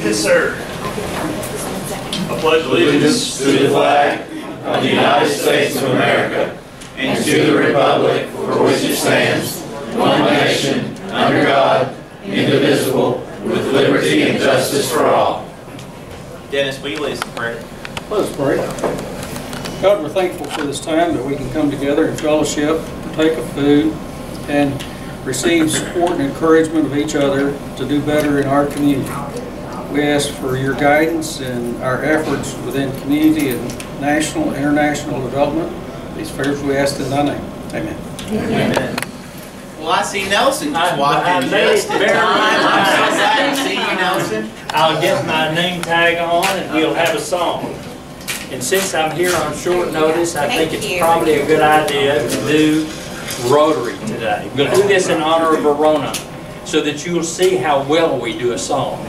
Yes, sir. I pledge allegiance to the flag of the United States of America and to the republic for which it stands, one nation, under God, indivisible, with liberty and justice for all. Dennis, will you lead us in prayer? Let us pray. God, we're thankful for this time that we can come together in fellowship, partake of food, and receive support and encouragement of each other to do better in our community. We ask for your guidance in our efforts within community and national, international development. These prayers we ask in thy name. Amen. Amen. Well, I see Nelson just walked in just in time. I'm so glad to see you, Nelson. I'll get my name tag on and we'll have a song. And since I'm here on short notice, I think it's probably a good idea to do Rotary today. We'll do this in honor of Verona so that you'll see how well we do a song.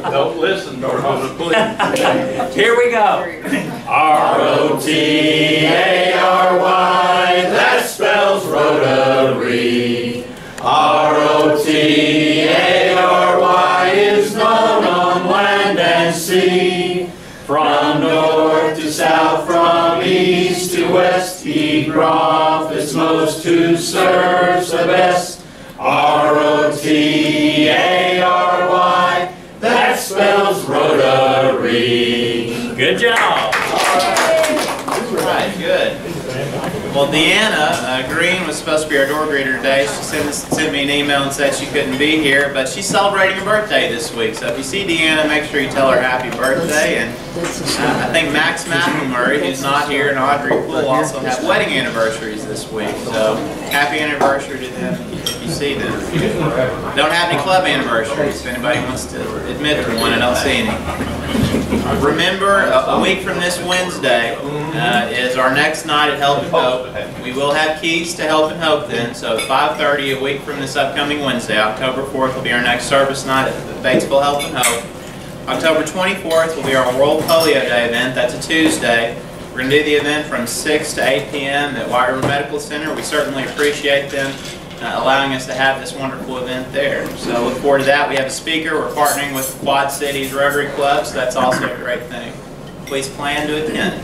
Don't listen, Verona, please. Here we go. R-O-T-A-R-Y, that spells Rotary. R-O-T-A-R-Y is known on land and sea. From north to south, from east to west, he profits most who serves the best. R-O-T-A-R-Y, that spells Rotary. Good job. All right, good. Well, Deanna Green was supposed to be our door greeter today. She sent me an email and said she couldn't be here, but she's celebrating her birthday this week. So if you see Deanna, make sure you tell her happy birthday. And I think Max McElmurray, who's not here, and Audrey Poole also have wedding anniversaries this week. So happy anniversary to them if you see them. Don't have any club anniversaries if anybody wants to admit to one. I don't see any. Remember, a week from this Wednesday is our next night at Help and Hope. We will have keys to Help and Hope then, so 5:30 a week from this upcoming Wednesday. October 4th will be our next service night at Batesville Help and Hope. October 24th will be our World Polio Day event. That's a Tuesday. We're going to do the event from 6 to 8 p.m. at White River Medical Center. We certainly appreciate them allowing us to have this wonderful event there. So look forward to that. We have a speaker. We're partnering with Quad Cities Rotary Club, so that's also a great thing. Please plan to attend.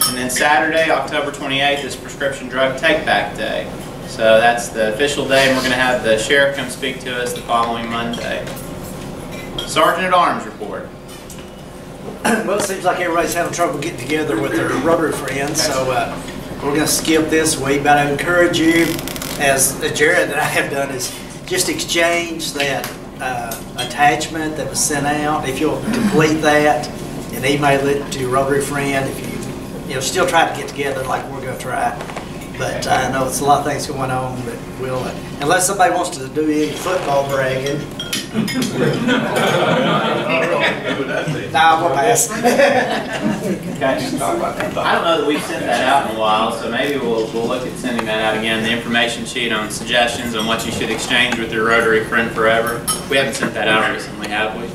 And then Saturday, October 28th, is Prescription Drug Take-Back Day. So that's the official day, and we're going to have the sheriff come speak to us the following Monday. Sergeant at Arms report. Well, it seems like everybody's having trouble getting together with their Rotary friends, so we're going to skip this week. But I encourage you, as Jared and I have done, is just exchange that attachment that was sent out. If you'll complete that and email it to your Rotary friend, if you still try to get together like we're going to try. But I know it's a lot of things going on, but we'll, unless somebody wants to do any football bragging. Nah, we'll pass. I don't know that we've sent that out in a while, so maybe we'll look at sending that out again. The information sheet on suggestions on what you should exchange with your Rotary friend forever. We haven't sent that out recently, have we?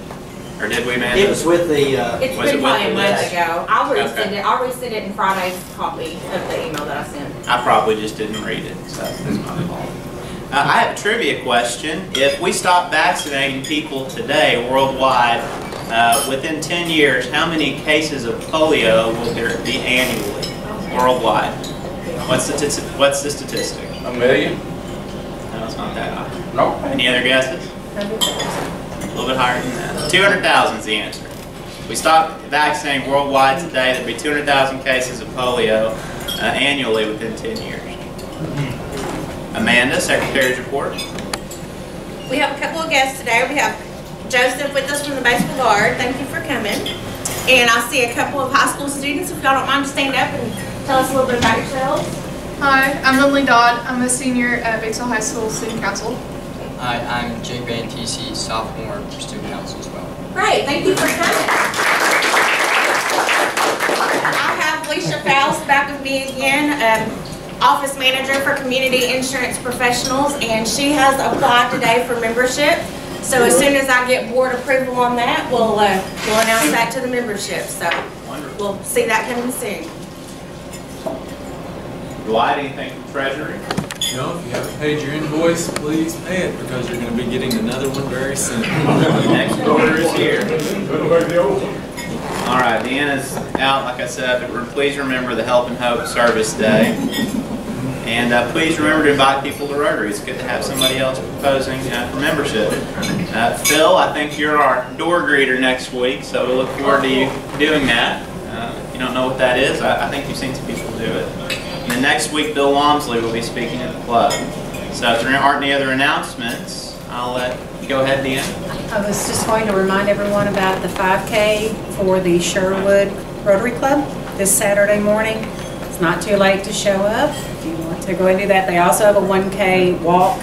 Or did we, Amanda? It was with the... it's been probably a month ago. I'll resend it. I'll resend it in Friday's copy of the email that I sent. I probably just didn't read it, so that's my fault. I have a trivia question. If we stop vaccinating people today worldwide, within 10 years, how many cases of polio will there be annually worldwide? What's the statistic? 1 million? No, it's not that high. No. Any other guesses? A little bit higher than that. 200,000 is the answer. If we stop vaccinating worldwide today, there'll be 200,000 cases of polio annually within 10 years. Amanda, Secretary's report. We have a couple of guests today. We have Joseph with us from the Batesville Guard. Thank you for coming. And I see a couple of high school students. If y'all don't mind to stand up and tell us a little bit about yourselves. Hi, I'm Lily Dodd. I'm a senior at Batesville High School Student Council. Hi, I'm Jake Van TC, sophomore Student Council as well. Great, thank you for coming. I have Alicia Faust back with me again, Office Manager for Community Insurance Professionals, and she has applied today for membership. So as soon as I get board approval on that, we'll announce that to the membership. So we'll see that coming soon. Dwight, anything from Treasury? know, if you haven't paid your invoice, please pay it because you're going to be getting another one very soon. The next order is here. All right, Deanna's out, like I said, but please remember the Help and Hope Service Day. And please remember to invite people to Rotary. It's good to have somebody else proposing for membership. Phil, I think you're our door greeter next week, so we look forward to you doing that. If you don't know what that is, I think you've seen some people do it. And then next week, Bill Walmsley will be speaking at the club. So if there aren't any other announcements, I'll let you go ahead, Deanna. I was just going to remind everyone about the 5K for the Sherwood Rotary Club this Saturday morning. It's not too late to show up if you want to go and do that. They also have a 1K walk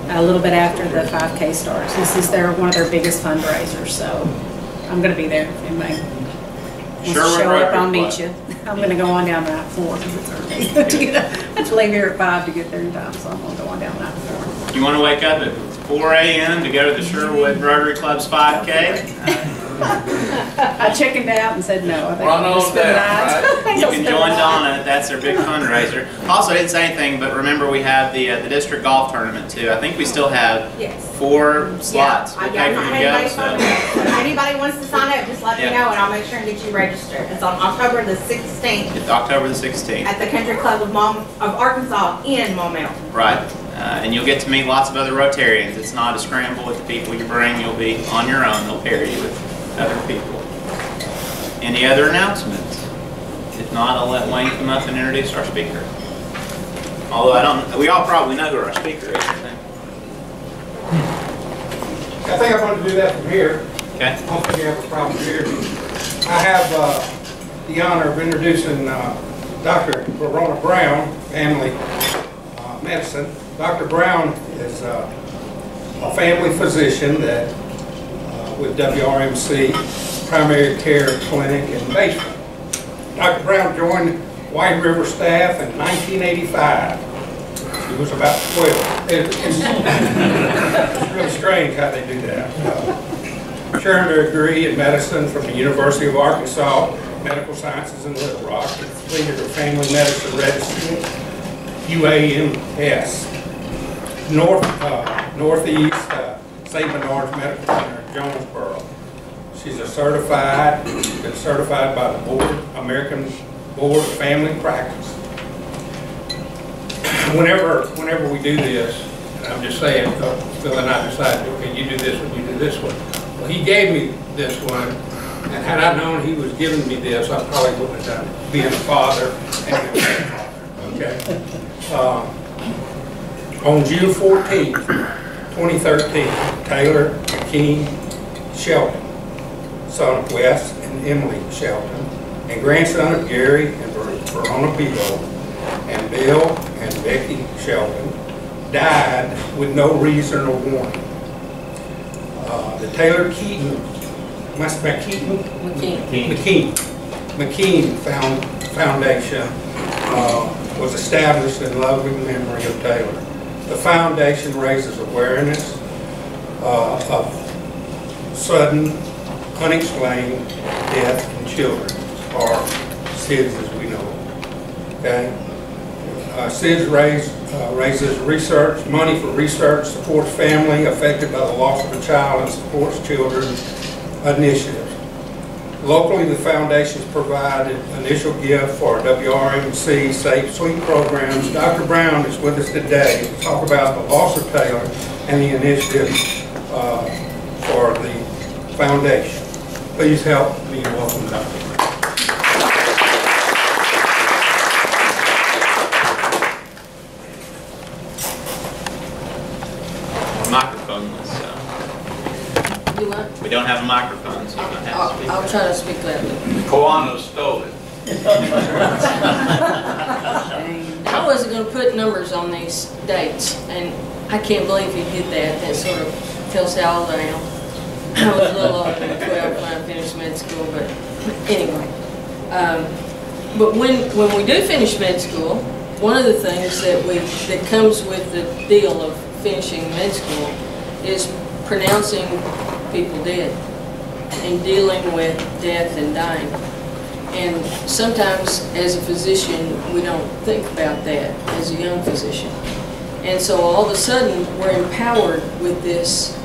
a little bit after the 5K starts. This is one of their biggest fundraisers, so I'm going to be there if anybody wants to show up. I'll meet you. I'm going to go on down Route 4 because it's early. I have to leave here at 5 to get there in time, so I'm going to go on down Route 4. You want to wake up at 4 a.m. to go to the Sherwood Rotary Club's 5K? I chickened out and said no. I think Run I'll just on spend the down, night. right? You can join Donna. That's their big fundraiser. Also, I didn't say anything, but remember we have the district golf tournament too. I think we still have 4 slots. Yeah, Okay, for you to go. So. If anybody wants to sign up, just let me know and I'll make sure and get you registered. It's on October the 16th. It's October the 16th. At the Country Club of Arkansas in Maumelle. Right. And you'll get to meet lots of other Rotarians. It's not a scramble with the people you bring. You'll be on your own. They'll pair you with other people. Any other announcements? If not, I'll let Wayne come up and introduce our speaker. Although we all probably know who our speaker is, I think. I think I'm going to do that from here. Okay. I don't think you have a problem here. I have the honor of introducing Dr. Verona Brown, family medicine. Dr. Brown is a family physician that with WRMC Primary Care Clinic in Batesville. Dr. Brown joined White River staff in 1985. He was about 12. It's really strange how they do that. She earned her degree in medicine from the University of Arkansas, Medical Sciences in Little Rock, and completed her family medicine registry, UAMS. Northeast St. Bernard's Medical Center in Jonesboro. She's been certified by the American Board of Family Practice. Whenever we do this, and I'm just saying, Phil and I decided, okay, you do this one, you do this one. Well, he gave me this one, and had I known he was giving me this, I probably wouldn't have done it, being a father and a grandfather, okay? On June 14, 2013, Taylor McKean Shelton, son of Wes and Emily Shelton, and grandson of Gary and Verona Bebow, and Bill and Becky Shelton, died with no reason or warning. The Taylor McKean Foundation was established in loving memory of Taylor. The foundation raises awareness of sudden, unexplained death in children, or SIDS as we know it. Okay? SIDS raises research, money for research, supports family affected by the loss of a child, and supports children's initiatives. Locally, the foundations provided initial gift for WRMC Safe Sleep programs. Dr. Brown is with us today to talk about the loss of Taylor and the initiative for the foundation. Please help me welcome Dr. Brown. Microphones, so. You what? We don't have a microphone, so you're going to have to speak. I'll try to speak loudly. Koana stole it. I wasn't going to put numbers on these dates, and I can't believe he did that. That sort of fell all down. I was a little older than 12 when I finished med school, but anyway. But when we do finish med school, one of the things that comes with the deal of finishing med school is pronouncing people dead and dealing with death and dying. And sometimes as a physician we don't think about that as a young physician. And so all of a sudden, we're empowered with this,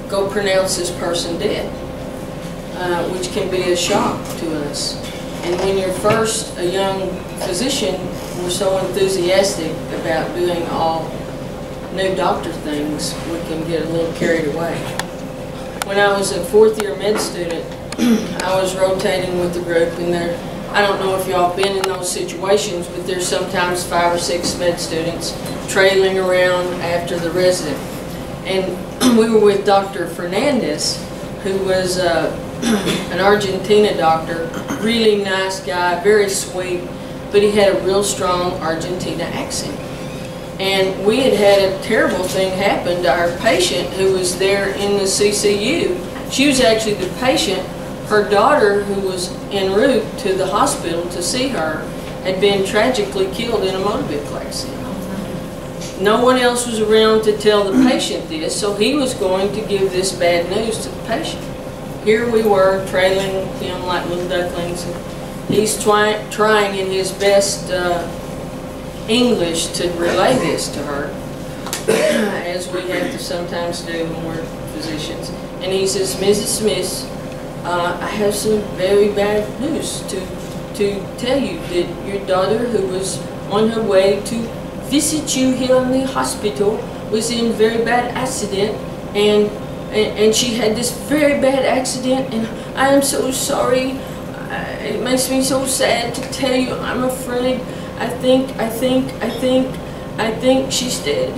go pronounce this person dead, which can be a shock to us. And when you're first a young physician, we're so enthusiastic about doing all new doctor things, we can get a little carried away. When I was a fourth-year med student, I was rotating with the group, and there, I don't know if y'all been in those situations, but there's sometimes 5 or 6 med students trailing around after the resident. And we were with Dr. Fernandez, who was an Argentina doctor, really nice guy, very sweet, but he had a real strong Argentina accent. And we had had a terrible thing happen to our patient who was there in the CCU. She was actually the patient. Her daughter, who was en route to the hospital to see her, had been tragically killed in a motor vehicle accident. No one else was around to tell the patient this, so he was going to give this bad news to the patient. Here we were, trailing him like little ducklings. He's trying in his best English to relay this to her, as we have to sometimes do when we're physicians. And he says, Mrs. Smith, I have some very bad news to tell you that your daughter, who was on her way to visit you here in the hospital, was in a very bad accident, and she had this very bad accident, and I am so sorry. It makes me so sad to tell you. I'm afraid. I think she's dead.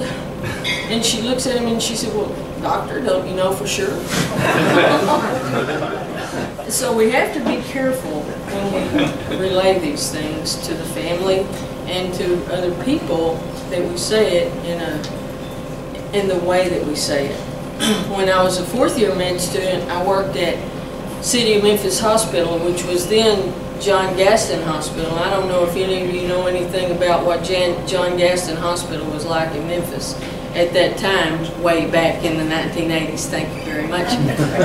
And she looks at him and she said, well, doctor, don't you know for sure? So we have to be careful when we relay these things to the family and to other people that we say it in the way that we say it. When I was a fourth-year med student, I worked at City of Memphis Hospital, which was then John Gaston Hospital. I don't know if any of you know anything about what John Gaston Hospital was like in Memphis at that time, way back in the 1980s. Thank you very much.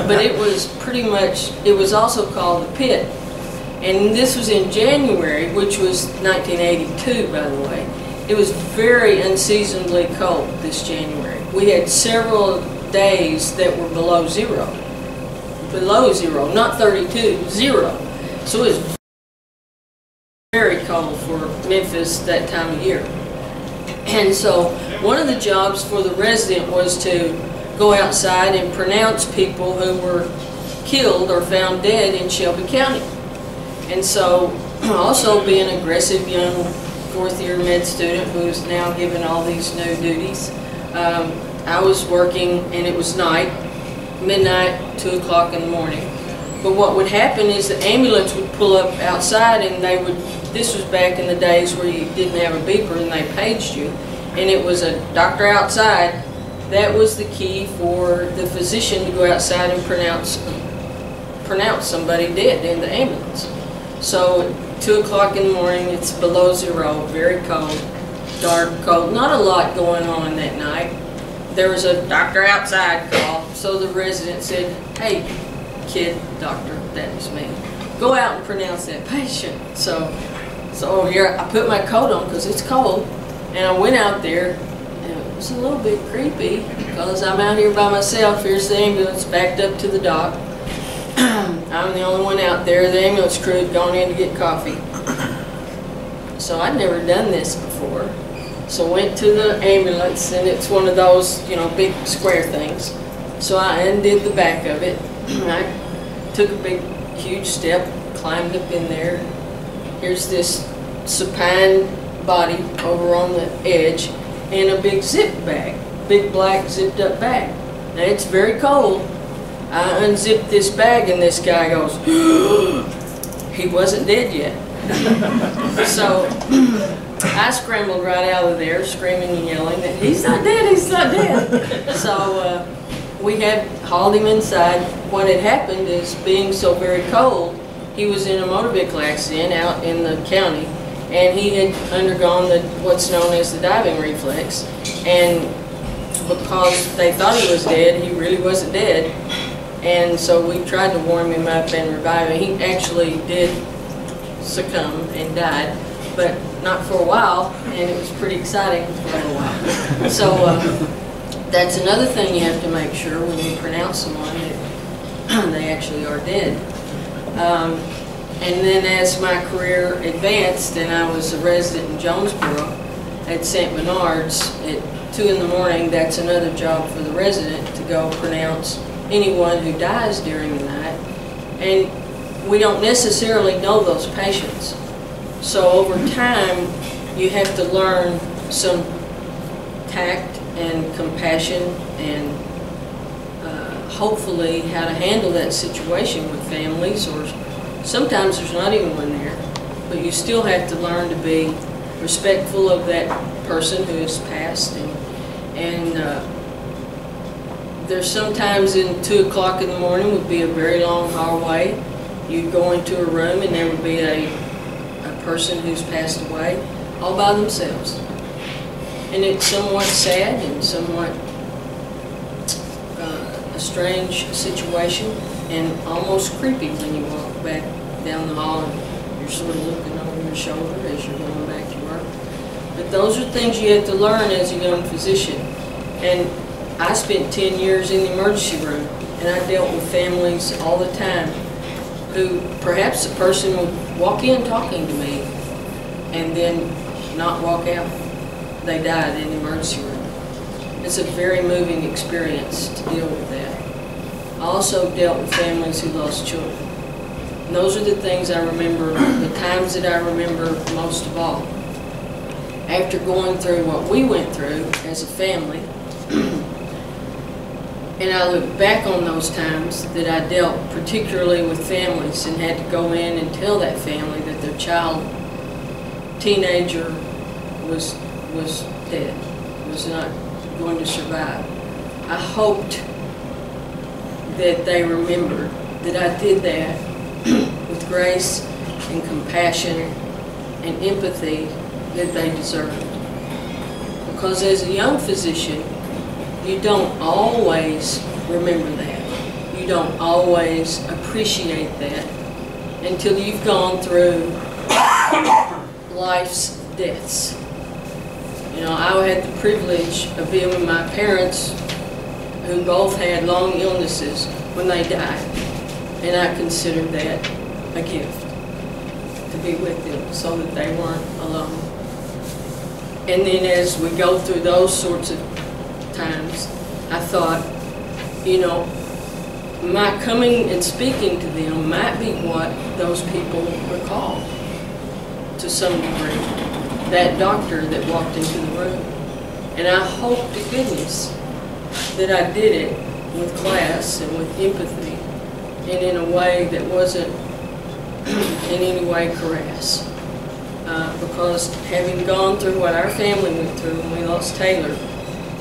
But it was pretty much, it was also called the Pit. And this was in January, which was 1982, by the way. It was very unseasonably cold this January. We had several days that were below zero. Below zero, not 32, 0. So it was very cold for Memphis that time of year. And so one of the jobs for the resident was to go outside and pronounce people who were killed or found dead in Shelby County. And so also being an aggressive young fourth-year med student who's now given all these new duties, I was working, and it was night, midnight, 2 o'clock in the morning. But what would happen is the ambulance would pull up outside, and they would, this was back in the days where you didn't have a beeper and they paged you, and it was a doctor outside. That was the key for the physician to go outside and pronounce somebody dead in the ambulance. So 2 o'clock in the morning, it's below zero, very cold, dark, cold, not a lot going on that night. There was a doctor outside call, so the resident said, hey, kid, doctor, that was me. Go out and pronounce that patient. So here, I put my coat on because it's cold, and I went out there, and it was a little bit creepy because I'm out here by myself. Here's the ambulance backed up to the dock. I'm the only one out there. The ambulance crew had gone in to get coffee. So I'd never done this before. So went to the ambulance, and it's one of those, you know, big square things. So I undid the back of it. I took a big, huge step, climbed up in there. Here's this supine body over on the edge, and a big zip bag, big black zipped up bag. Now it's very cold. I unzipped this bag, and this guy goes, he wasn't dead yet. So I scrambled right out of there, screaming and yelling that he's not dead, he's not dead. So we had hauled him inside. What had happened is, being so very cold, he was in a motor vehicle accident out in the county, and he had undergone what's known as the diving reflex. And because they thought he was dead, he really wasn't dead. And so we tried to warm him up and revive him. He actually did succumb and died. But not for a while, and it was pretty exciting for a while. So that's another thing you have to make sure when you pronounce someone that they actually are dead. And then as my career advanced and I was a resident in Jonesboro at St. Bernard's at 2 in the morning, that's another job for the resident to go pronounce anyone who dies during the night. And we don't necessarily know those patients. So over time, you have to learn some tact and compassion and hopefully how to handle that situation with families, or sometimes there's not even one there, but you still have to learn to be respectful of that person who has passed. And there's sometimes in 2 o'clock in the morning would be a very long hallway. You go into a room and there would be a person who's passed away all by themselves. And it's somewhat sad and somewhat a strange situation and almost creepy when you walk back down the hall and you're sort of looking over your shoulder as you're going back to work. But those are things you have to learn as a young physician. And I spent 10 years in the emergency room, and I dealt with families all the time who perhaps a person would walk in talking to me and then not walk out. They died in the emergency room. It's a very moving experience to deal with that. I also dealt with families who lost children. And those are the things I remember, the times that I remember most of all. After going through what we went through as a family, and I look back on those times that I dealt particularly with families and had to go in and tell that family that their child, teenager, was dead, was not going to survive. I hoped that they remembered that I did that with grace and compassion and empathy that they deserved. Because as a young physician, you don't always remember that. You don't always appreciate that until you've gone through life's deaths. You know, I had the privilege of being with my parents, who both had long illnesses, when they died. And I considered that a gift, to be with them so that they weren't alone. And then as we go through those sorts of times, I thought, you know, my coming and speaking to them might be what those people recall to some degree. That doctor that walked into the room. And I hope to goodness that I did it with class and with empathy and in a way that wasn't in any way crass. Because having gone through what our family went through when we lost Taylor,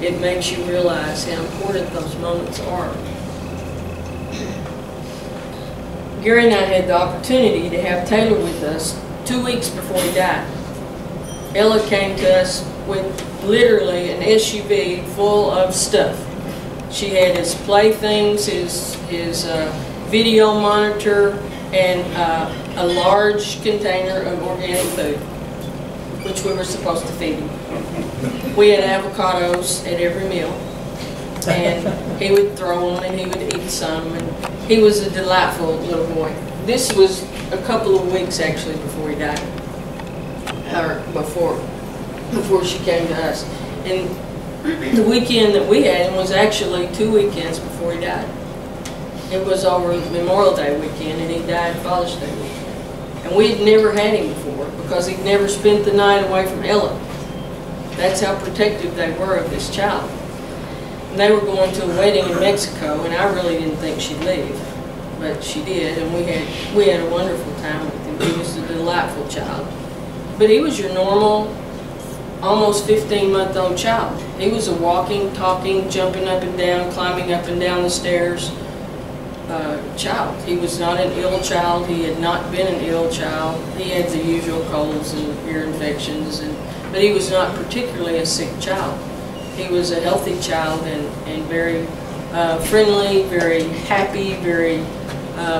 it makes you realize how important those moments are. Gary and I had the opportunity to have Taylor with us 2 weeks before he died. Ella came to us with literally an SUV full of stuff. She had his playthings, his video monitor, and a large container of organic food, which we were supposed to feed him. We had avocados at every meal, and he would throw them and he would eat some, and he was a delightful little boy. This was a couple of weeks actually before he died. Or before she came to us. And the weekend that we had him was actually 2 weekends before he died. It was over Memorial Day weekend, and he died Father's Day weekend. And we had never had him before because he'd never spent the night away from Ella. That's how protective they were of this child. And they were going to a wedding in Mexico, and I really didn't think she'd leave, but she did, and we had a wonderful time with him. He was a delightful child. But he was your normal, almost 15-month-old child. He was a walking, talking, jumping up and down, climbing up and down the stairs child. He was not an ill child. He had not been an ill child. He had the usual colds and ear infections, but he was not particularly a sick child. He was a healthy child and very friendly, very happy, very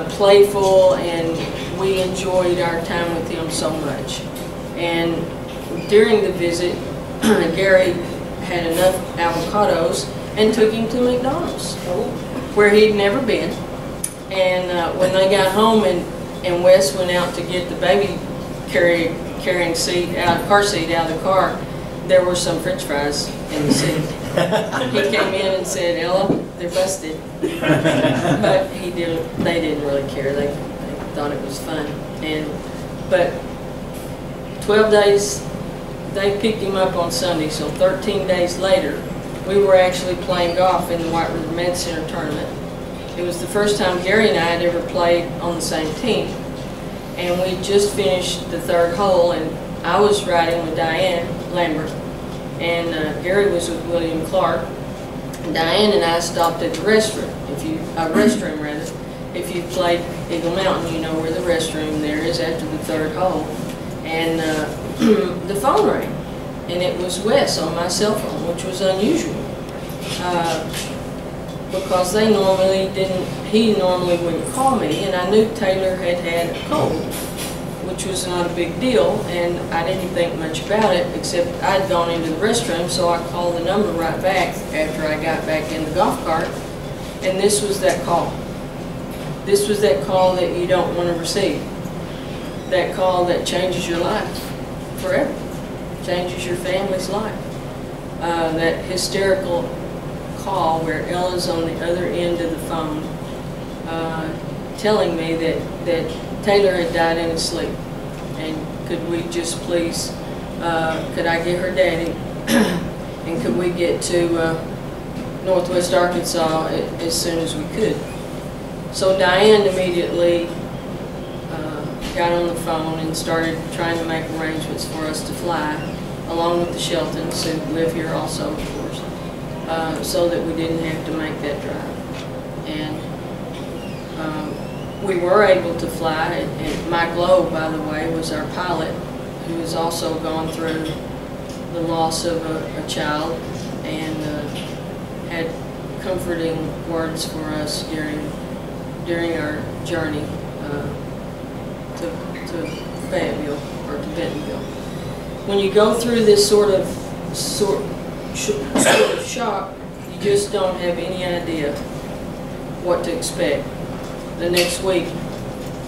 playful, and we enjoyed our time with him so much. And during the visit, Gary had enough avocados and took him to McDonald's, where he'd never been. And when they got home and Wes went out to get the baby carrying car seat out of the car, there were some French fries in the seat. He came in and said, "Ella, they're busted." But they didn't really care. They thought it was fun. But 12 days, they picked him up on Sunday, so 13 days later, we were actually playing golf in the White River Med Center tournament. It was the first time Gary and I had ever played on the same team. And we just finished the third hole, and I was riding with Diane Lambert, and Gary was with William Clark. Diane and I stopped at the restroom. If you've played Eagle Mountain, you know where the restroom there is after the third hole. And the phone rang, and it was Wes on my cell phone, which was unusual. Because he normally wouldn't call me, and I knew Taylor had had a cold, which was not a big deal, and I didn't think much about it, except I'd gone into the restroom, so I called the number right back after I got back in the golf cart, and this was that call. This was that call that you don't want to receive. That call that changes your life forever, changes your family's life. That hysterical call where Ella's on the other end of the phone telling me that Taylor had died in his sleep, and could we just please, could I get her daddy, and could we get to Northwest Arkansas as soon as we could. So Diane immediately got on the phone and started trying to make arrangements for us to fly, along with the Sheltons, who live here also, of course, so that we didn't have to make that drive. And we were able to fly, and Mike Lowe, by the way, was our pilot, who has also gone through the loss of a child, and had comforting words for us during our journey to Fayetteville, or to Bentonville. When you go through this sort of shock, you just don't have any idea what to expect. The next week,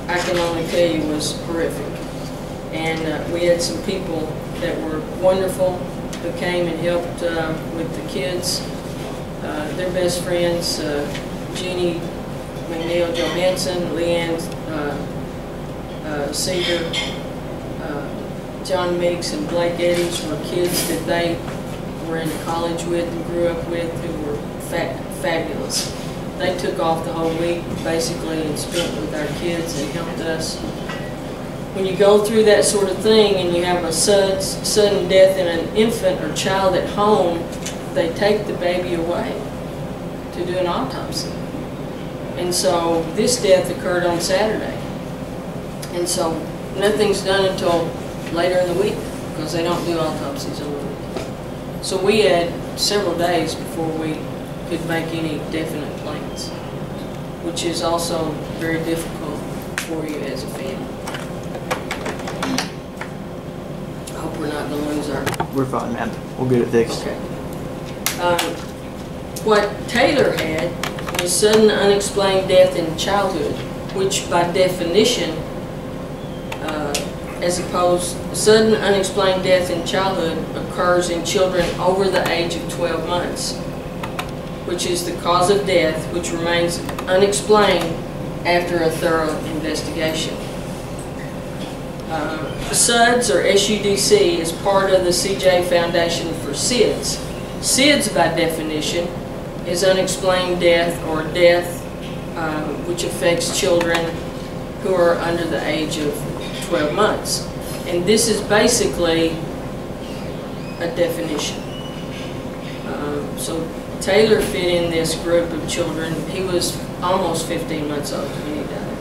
I can only tell you, was horrific. And we had some people that were wonderful who came and helped with the kids. Their best friends, Jeannie McNeil Johansson, Leanne Cedar, John Meeks and Blake Eddies were kids that they were in college with and grew up with, who were fabulous. They took off the whole week basically and spent with our kids and helped us. When you go through that sort of thing and you have a sudden death in an infant or child at home, they take the baby away to do an autopsy. And so this death occurred on Saturday. And so nothing's done until later in the week, because they don't do autopsies on the week. So we had several days before we could make any definite plans, which is also very difficult for you as a family. I hope we're not going to lose our... We're fine, man. We'll get it fixed. Okay. What Taylor had was sudden unexplained death in childhood, which by definition, sudden unexplained death in childhood occurs in children over the age of 12 months, which is the cause of death, which remains unexplained after a thorough investigation. SUDS, or SUDC, is part of the CJ Foundation for SIDS. SIDS, by definition, is unexplained death, or death which affects children who are under the age of 12 months. And this is basically a definition. So Taylor fit in this group of children. He was almost 15 months old when he died.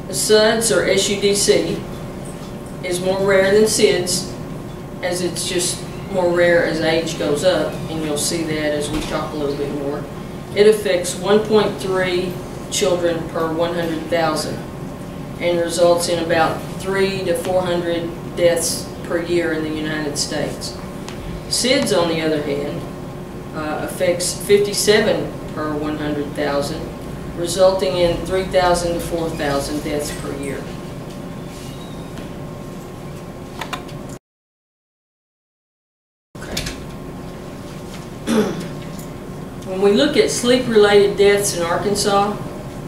The SUDS, or SUDC, is more rare than SIDS, as it's just more rare as age goes up, and you'll see that as we talk a little bit more. It affects 1.3 children per 100,000 and results in about 300 to 400 deaths per year in the United States. SIDS, on the other hand, affects 57 per 100,000, resulting in 3,000 to 4,000 deaths per year. When we look at sleep-related deaths in Arkansas,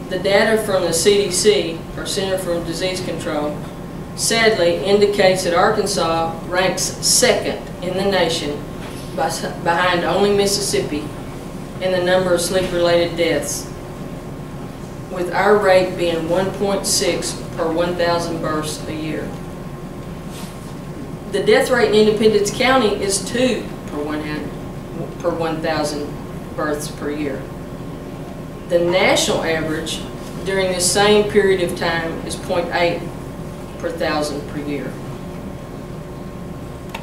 the data from the CDC, or Center for Disease Control, sadly indicates that Arkansas ranks second in the nation behind only Mississippi in the number of sleep-related deaths, with our rate being 1.6 per 1,000 births a year. The death rate in Independence County is 2 per 1,000 births per year. The national average during the same period of time is 0.8 per 1,000 per year.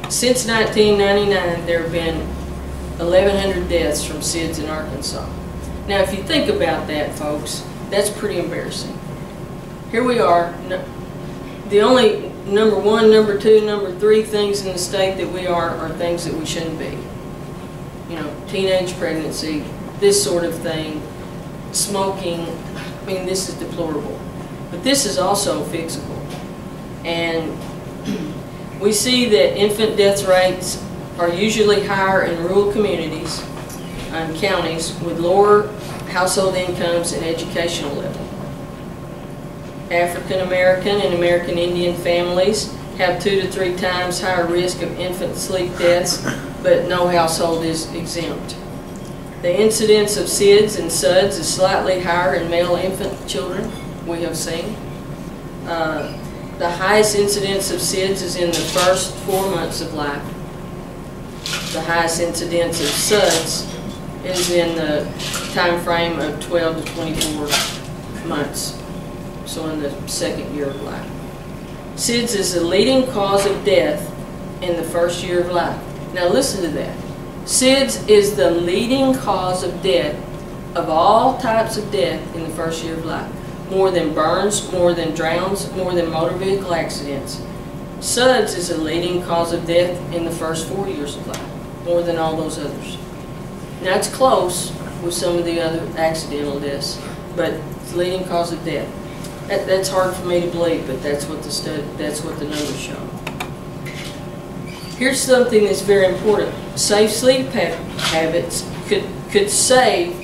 Since 1999, there have been 1,100 deaths from SIDS in Arkansas. Now, if you think about that, folks, that's pretty embarrassing. Here we are, the only number 1, number 2, number 3 things in the state that we are things that we shouldn't be. You know, teenage pregnancy, this sort of thing, smoking. I mean, this is deplorable. But this is also fixable. And we see that infant death rates are usually higher in rural communities and counties with lower household incomes and educational level. African American and American Indian families have 2 to 3 times higher risk of infant sleep deaths, but no household is exempt. The incidence of SIDS and SUDS is slightly higher in male infant children, we have seen. The highest incidence of SIDS is in the first 4 months of life. The highest incidence of SUDS is in the time frame of 12 to 24 months, so in the second year of life. SIDS is the leading cause of death in the first year of life. Now listen to that. SIDS is the leading cause of death, of all types of death, in the first year of life. More than burns, more than drowns, more than motor vehicle accidents. SUDS is the leading cause of death in the first 4 years of life, more than all those others. Now it's close with some of the other accidental deaths, but it's the leading cause of death. That's hard for me to believe, but that's what the numbers show. Here's something that's very important. Safe sleep habits could save.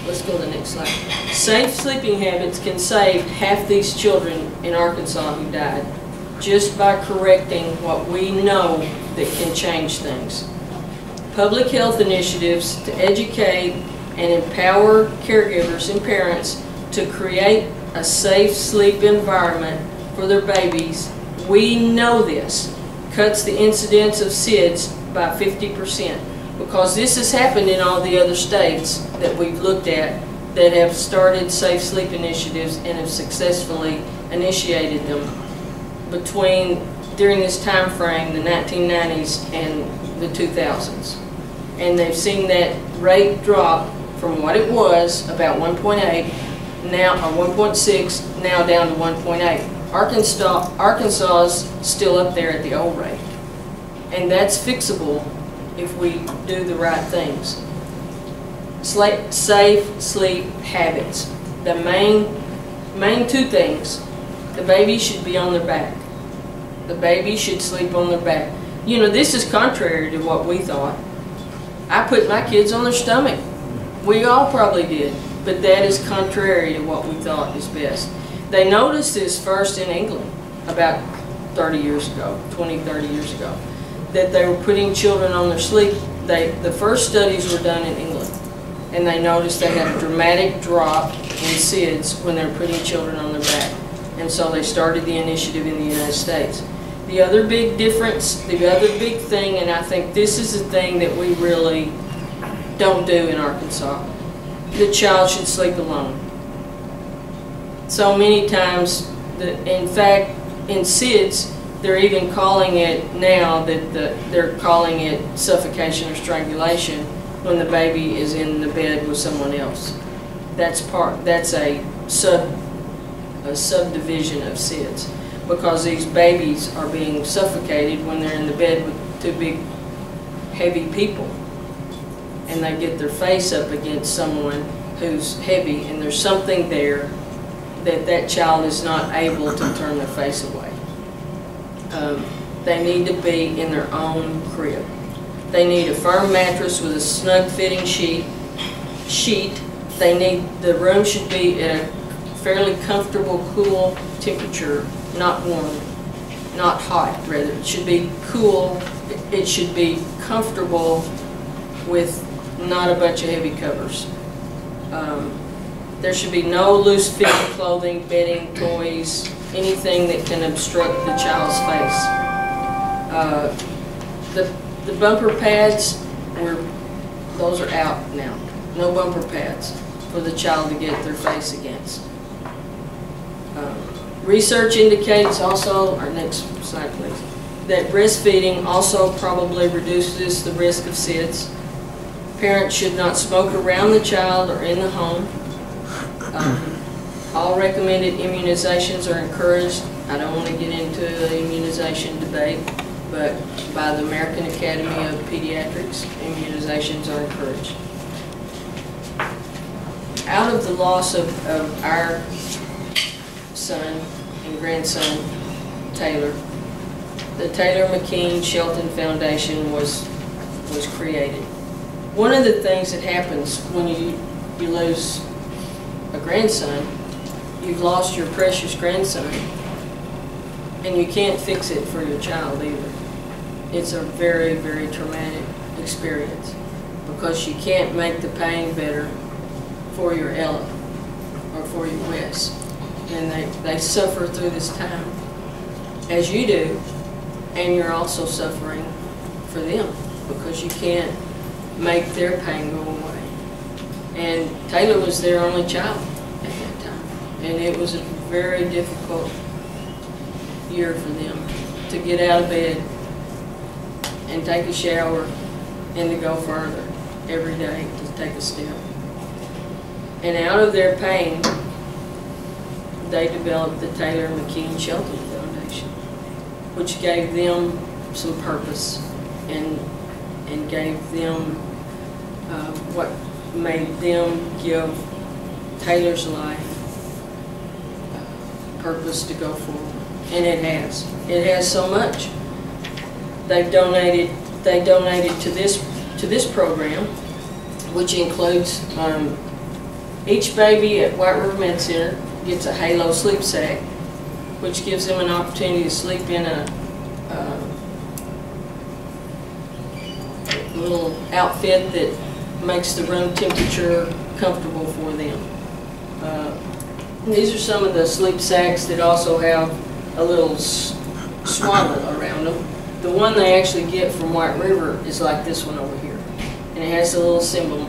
Let's go to the next slide. Safe sleeping habits can save half these children in Arkansas who died just by correcting what we know that can change things. Public health initiatives to educate and empower caregivers and parents to create a safe sleep environment for their babies, we know this, cuts the incidence of SIDS by 50%. Because this has happened in all the other states that we've looked at that have started safe sleep initiatives and have successfully initiated them during this time frame, the 1990s and the 2000s. And they've seen that rate drop from what it was, about 1.8, now, or 1.6, now down to 1.8. Arkansas's still up there at the old rate. And that's fixable if we do the right things. Safe sleep habits. The main 2 things. The baby should be on their back. The baby should sleep on their back. You know, this is contrary to what we thought. I put my kids on their stomach. We all probably did. But that is contrary to what we thought is best. They noticed this first in England about 30 years ago, 20, 30 years ago, that they were putting children on their sleep. The first studies were done in England, and they noticed they had a dramatic drop in SIDS when they were putting children on their back. And so they started the initiative in the United States. The other big difference, the other big thing, and I think this is the thing that we really don't do in Arkansas, the child should sleep alone. So many times, in fact, in SIDS, they're even calling it now that they're calling it suffocation or strangulation when the baby is in the bed with someone else. that's a subdivision of SIDS, because these babies are being suffocated when they're in the bed with two big heavy people, and they get their face up against someone who's heavy, and there's something there that child is not able to turn their face away. They need to be in their own crib. They need a firm mattress with a snug fitting sheet. The room should be at a fairly comfortable, cool temperature, not warm, not hot, rather. It should be cool. It should be comfortable with not a bunch of heavy covers. There should be no loose-fitting clothing, bedding, toys, anything that can obstruct the child's face. The bumper pads, those are out now. No bumper pads for the child to get their face against. Research indicates also, our next slide please, that breastfeeding also probably reduces the risk of SIDS. Parents should not smoke around the child or in the home. All recommended immunizations are encouraged. I don't want to get into the immunization debate, but by the American Academy of Pediatrics, immunizations are encouraged. Out of the loss of our son and grandson, Taylor, the Taylor McKean Shelton Foundation was created. One of the things that happens when you lose a grandson, you've lost your precious grandson, and you can't fix it for your child either. It's a very, very traumatic experience, because you can't make the pain better for your Ella or for your Wes. And they suffer through this time, as you do, and you're also suffering for them, because you can't make their pain go away. And Taylor was their only child at that time, and it was a very difficult year for them to get out of bed and take a shower and to go further every day to take a step. And out of their pain, they developed the Taylor McKean Shelton Foundation, which gave them some purpose and gave them what made them give Taylor's life purpose to go forward. And it has. It has so much. They donated to this program, which includes each baby at White River Med Center gets a Halo sleep sack, which gives them an opportunity to sleep in a little outfit that makes the room temperature comfortable for them. These are some of the sleep sacks that also have a little swaddle around them. The one they actually get from White River is like this one over here, and it has a little symbol,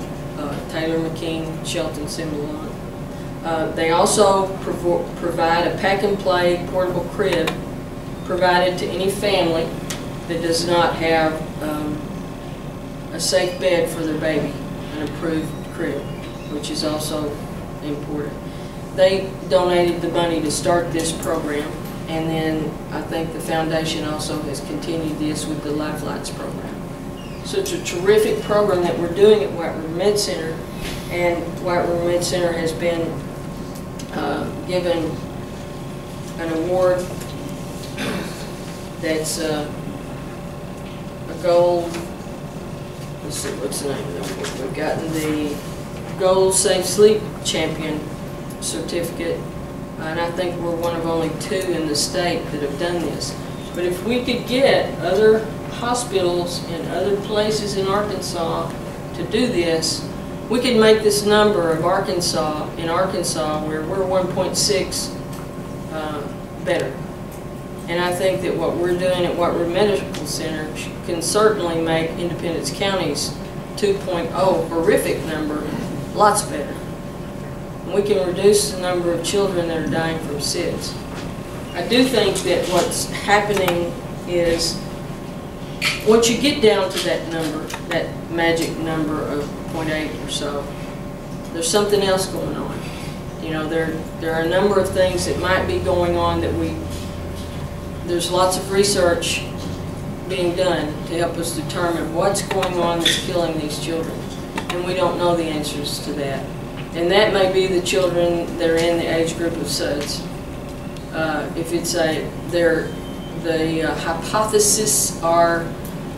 Taylor McKean Shelton symbol on it. They also provide a pack-and-play portable crib provided to any family that does not have a safe bed for their baby, an approved crib, which is also important. They donated the money to start this program, and then I think the foundation also has continued this with the Lifelines program. So it's a terrific program that we're doing at White River Med Center, and White River Med Center has been given an award that's a gold, let's see, what's the name of the award? We've gotten the Gold Safe Sleep Champion certificate, and I think we're one of only 2 in the state that have done this. But if we could get other hospitals in other places in Arkansas to do this, we could make this number of Arkansas, where we're 1.6, better. And I think that what we're doing at White River Medical Center can certainly make Independence County's 2.0 horrific number lots better. And we can reduce the number of children that are dying from SIDS. I do think that what's happening is, once you get down to that number, that magic number of 0.8 or so, there's something else going on. You know, there are a number of things that might be going on that there's lots of research being done to help us determine what's going on that's killing these children. And we don't know the answers to that. And that may be the children that are in the age group of SUDS. If it's the hypotheses are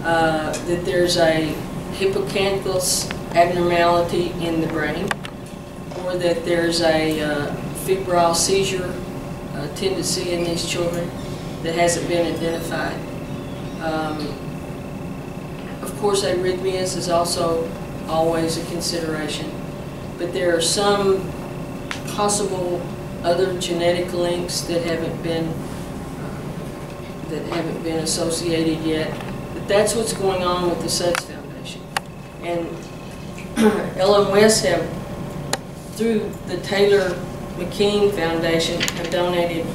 that there's a hippocampus abnormality in the brain, or that there's a febrile seizure tendency in these children that hasn't been identified. Of course, arrhythmias is also always a consideration, but there are some possible other genetic links that haven't been associated yet. But that's what's going on with the SUDS Foundation. And Ella and Wes have, through the Taylor McKean Foundation, have donated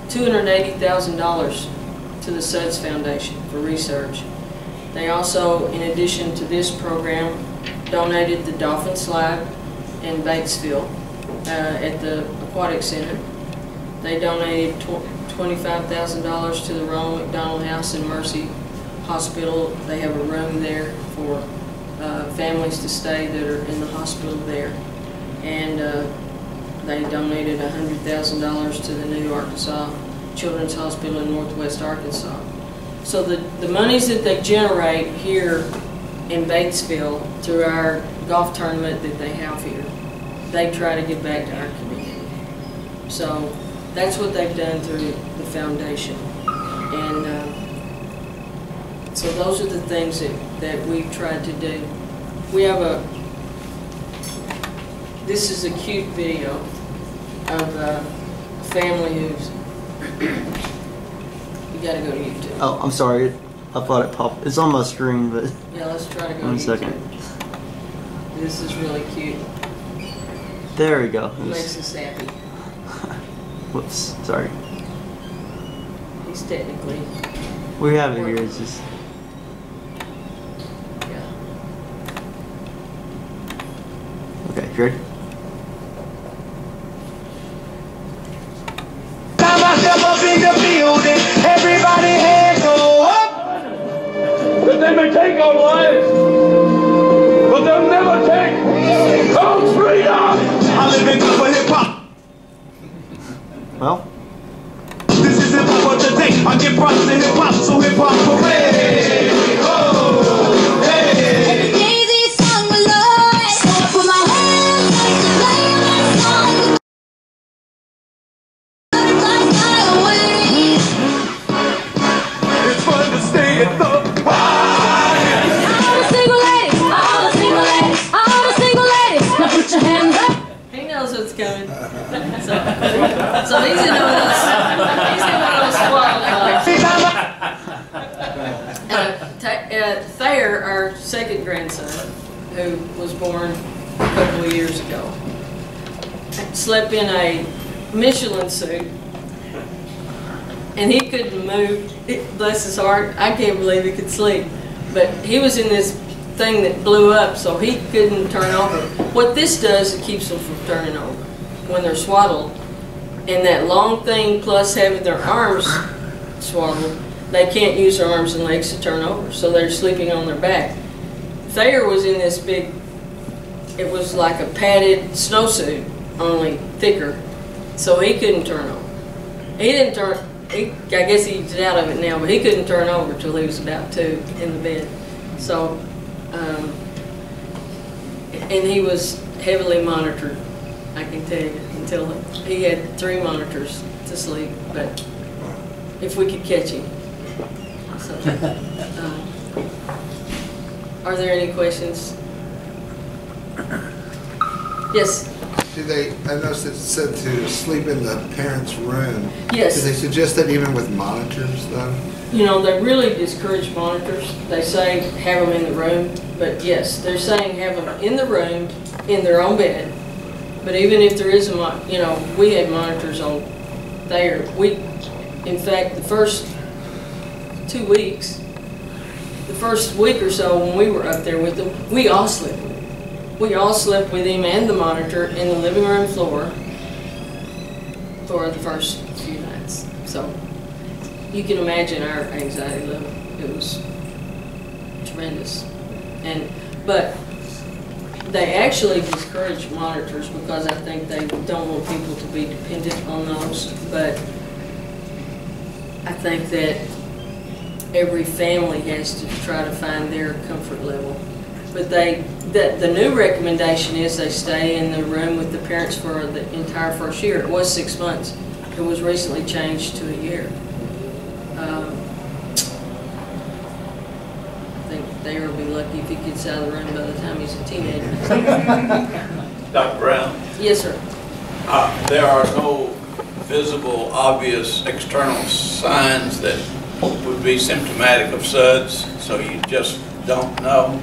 $280,000 to the SUDS Foundation for research. They also, in addition to this program, donated the Dolphin Slide in Batesville at the Aquatic Center. They donated $25,000 to the Ronald McDonald House and Mercy Hospital. They have a room there for families to stay that are in the hospital there. And they donated $100,000 to the New Arkansas Children's Hospital in Northwest Arkansas. So the monies that they generate here in Batesville through our golf tournament that they have here, they try to give back to our community. So that's what they've done through the foundation. And so those are the things that we've tried to do. We have this is a cute video of a family who's, you gotta go to YouTube. Oh, I'm sorry. I thought it popped. It's on my screen, but... Yeah, let's try to go One to second. YouTube. This is really cute. There we go. It makes us happy. Whoops, sorry. He's technically... We have it here, it's just... Yeah. Okay, you ready? In the building, everybody hands go up. That they may take our lives, but they'll never take our freedom. I live in for hip hop. Well. This is hip hop for today. I give props to hip hop, so hip hop parade. Oh, hey. Every day this song will love. So I put my hands up to play my song. It's fun to stay at the party. All the single ladies, all the single ladies, all the single ladies. Now put your hands up. He knows what's coming. So he's in one of those Thayer, our second grandson, who was born a couple of years ago, slept in a Michelin suit. And he couldn't move, bless his heart. I can't believe he could sleep. But he was in this thing that blew up, so he couldn't turn over. What this does, it keeps them from turning over when they're swaddled. And that long thing, plus having their arms swaddled, they can't use their arms and legs to turn over, so they're sleeping on their back. Thayer was in this big, it was like a padded snowsuit, only thicker, so he couldn't turn over. He didn't turn. I guess he's out of it now, but he couldn't turn over till he was about 2 in the bed. So, and he was heavily monitored, I can tell you, until he had 3 monitors to sleep, but if we could catch him. So, are there any questions? Yes? Do they, I noticed it said to sleep in the parents' room. Yes. Do they suggest that even with monitors, though? You know, they really discourage monitors. They say have them in the room, but yes, they're saying have them in the room, in their own bed. But even if there is a, you know, we had monitors on there. In fact, the first 2 weeks, the first week or so when we were up there with them, we all slept with them. We all slept with him and the monitor in the living room floor for the first few nights. So you can imagine our anxiety level. It was tremendous. But they actually discourage monitors because I think they don't want people to be dependent on those. But I think that every family has to try to find their comfort level. But the new recommendation is they stay in the room with the parents for the entire first year. It was 6 months. It was recently changed to a year. I think they will be lucky if he gets out of the room by the time he's a teenager. Dr. Brown? Yes, sir. There are no visible, obvious external signs that would be symptomatic of SUDS, so you just don't know?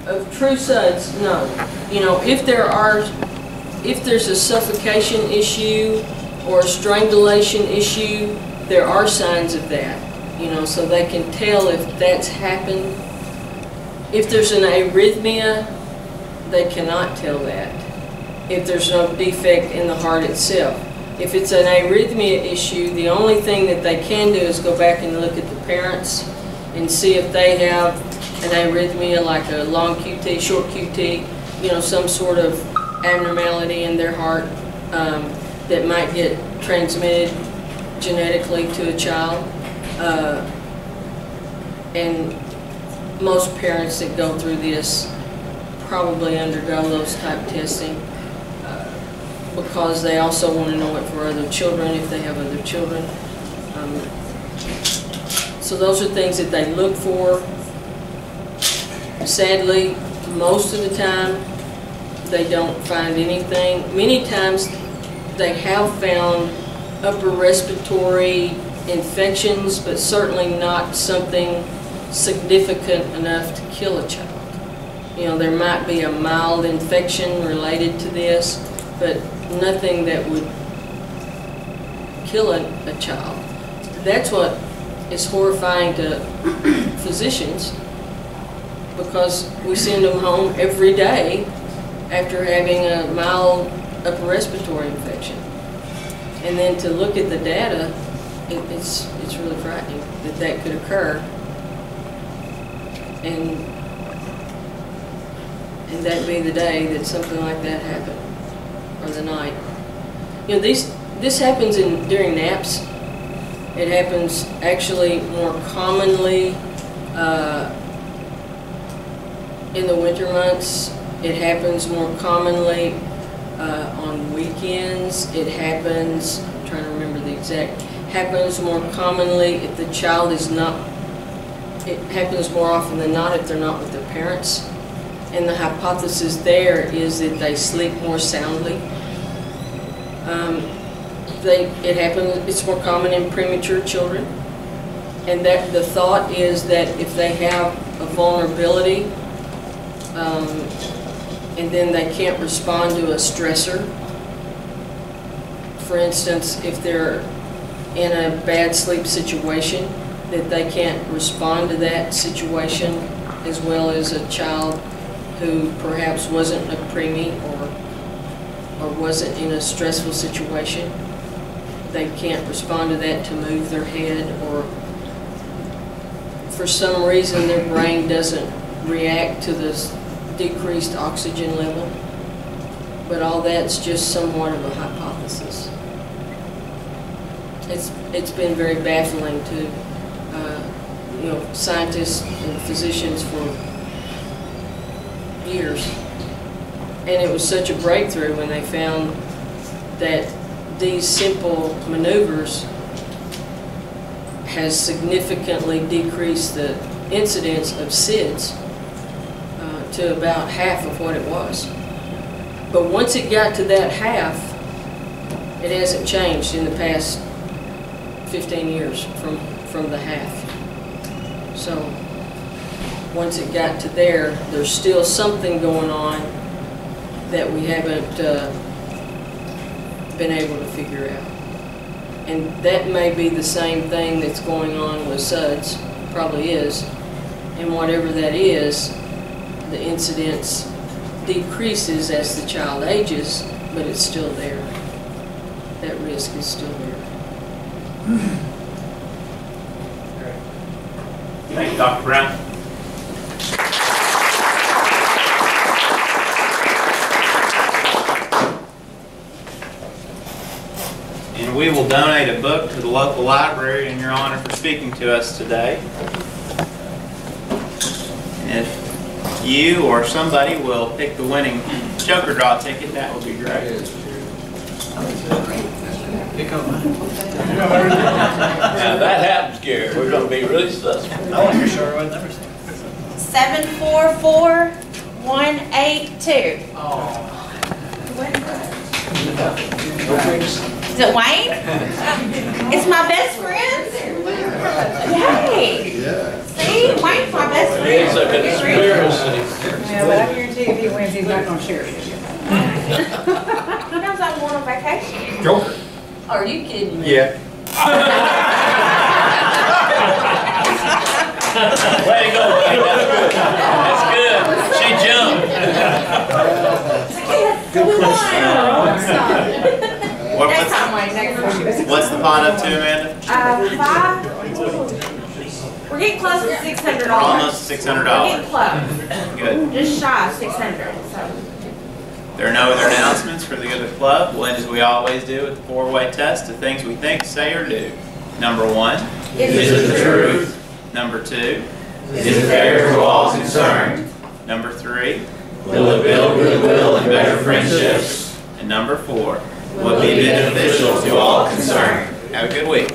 Of true SUDS, no. You know, if there's a suffocation issue or a strangulation issue, there are signs of that. You know, so they can tell if that's happened. If there's an arrhythmia, they cannot tell that. If there's no defect in the heart itself. If it's an arrhythmia issue, the only thing that they can do is go back and look at the parents and see if they have an arrhythmia like a long QT, short QT, you know, some sort of abnormality in their heart that might get transmitted genetically to a child. And most parents that go through this probably undergo those type testing because they also want to know it for other children if they have other children. So those are things that they look for. Sadly, most of the time they don't find anything. Many times they have found upper respiratory infections, but certainly not something significant enough to kill a child. You know, there might be a mild infection related to this, but nothing that would kill a child. That's what is horrifying to physicians, because we send them home every day after having a mild upper respiratory infection. And then to look at the data, it's really frightening that that could occur. And that be the day that something like that happened, or the night. You know, this happens during naps. It happens actually more commonly in the winter months. It happens more commonly on weekends. It happens, I'm trying to remember the exact, happens more commonly if the child is not, it happens more often than not if they're not with their parents. And the hypothesis there is that they sleep more soundly. It's more common in premature children. And that the thought is that if they have a vulnerability and then they can't respond to a stressor, for instance, if they're in a bad sleep situation, that they can't respond to that situation as well as a child who perhaps wasn't a preemie or wasn't in a stressful situation. They can't respond to that to move their head, or for some reason their brain doesn't react to this decreased oxygen level. But all that's just somewhat of a hypothesis. It's been very baffling to scientists and physicians for years. And it was such a breakthrough when they found that these simple maneuvers has significantly decreased the incidence of SIDS to about half of what it was. But once it got to that half, it hasn't changed in the past 15 years from the half. So once it got to there, there's still something going on that we haven't been able to figure out. And that may be the same thing that's going on with SUDS, probably is. And whatever that is, the incidence decreases as the child ages, but it's still there. That risk is still there. Thank you, Dr. Brown. And we will donate a book to the local library in your honor for speaking to us today. And if you or somebody will pick the winning Joker draw ticket, that would be great. Now that happens, Gary, we're gonna be really suspect. I wasn't sure what number. 744182. Is it Wayne? It's my best friend. Yay! Yeah. See, Wayne's my best friend. It's a conspiracy. Yeah, but I guarantee if he wins, he's not gonna share it with you. He knows I'm going on vacation. Joker. Are you kidding me? Yeah. Way to go, Wayne. That's good. She jumped. Next time, Wayne, next time. What's the pot up to, Amanda? 5. We're getting close to $600. We're almost $600. We're getting close. Good. Just shy of 600. So. There are no other announcements for the good of the club. We'll end as we always do with the 4-way test of things we think, say, or do. Number 1, Is it the truth? Number 2, Is it fair to all concerned? Number 3, Will it build goodwill and better friendships? and number 4. Will it be beneficial to all concerned? Have a good week.